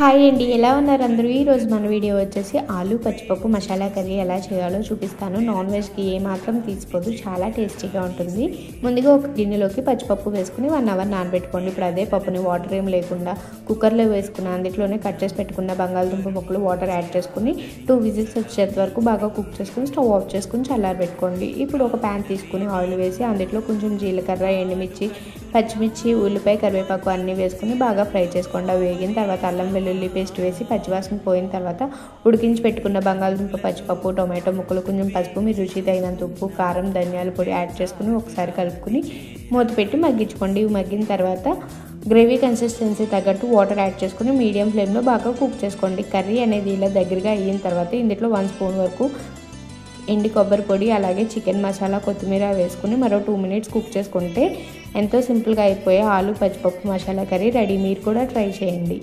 Hi అండి, ఎలా ఉన్నారు అందరూ? ఈరోజు మన వీడియో వచ్చేసి ఆలు పచ్చిపప్పు మసాలా కర్రీ ఎలా చేయాలో చూపిస్తాను. నాన్ వెజ్కి ఏమాత్రం తీసిపోదు, చాలా టేస్టీగా ఉంటుంది. ముందుగా ఒక గిన్నెలోకి పచ్చిపప్పు వేసుకుని 1 అవర్ నానబెట్టుకోండి. ఇప్పుడు అదే పప్పుని వాటర్ ఏం లేకుండా కుక్కర్లో వేసుకుని అందులోనే కట్ చేసి పెట్టుకున్న బంగాళదుంప ముక్కలు వాటర్ యాడ్ చేసుకుని 2 విజిల్స్ వచ్చేంత వరకు బాగా కుక్ చేసుకుని స్టవ్ ఆఫ్ చేసుకుని చల్లారబెట్టుకోండి. ఇప్పుడు ఒక ప్యాన్ తీసుకుని ఆయిల్ వేసి అందులో కొంచెం జీలకర్ర, ఎండుమిర్చి, పచ్చిమిర్చి, ఉల్లిపాయ, కరివేపాకు అన్నీ వేసుకుని బాగా ఫ్రై చేసుకోండి. అవి వేగిన తర్వాత అల్లం వెల్లుల్లి పేస్ట్ వేసి పచ్చివాసన పోయిన తర్వాత ఉడికించి పెట్టుకున్న బంగాళదుంప, పచ్చిపప్పు, టొమాటో ముక్కలు, కొంచెం పసుపు, మీ రుచి తగినంత ఉప్పు, కారం, ధనియాల పొడి యాడ్ చేసుకుని ఒకసారి కలుపుకుని మూత పెట్టి మగ్గించుకోండి. ఇవి మగ్గిన తర్వాత గ్రేవీ కన్సిస్టెన్సీ తగ్గట్టు వాటర్ యాడ్ చేసుకుని మీడియం ఫ్లేమ్లో బాగా కుక్ చేసుకోండి. కర్రీ అనేది ఇలా దగ్గరగా అయిన తర్వాత ఇందులో 1 స్పూన్ వరకు ఎండి కొబ్బరి పొడి, అలాగే చికెన్ మసాలా, కొత్తిమీర వేసుకుని మరో 2 మినిట్స్ కుక్ చేసుకుంటే ఎంతో సింపుల్గా అయిపోయే ఆలు పచ్చిపప్పు మసాలా కర్రీ రెడీ. మీరు కూడా ట్రై చేయండి.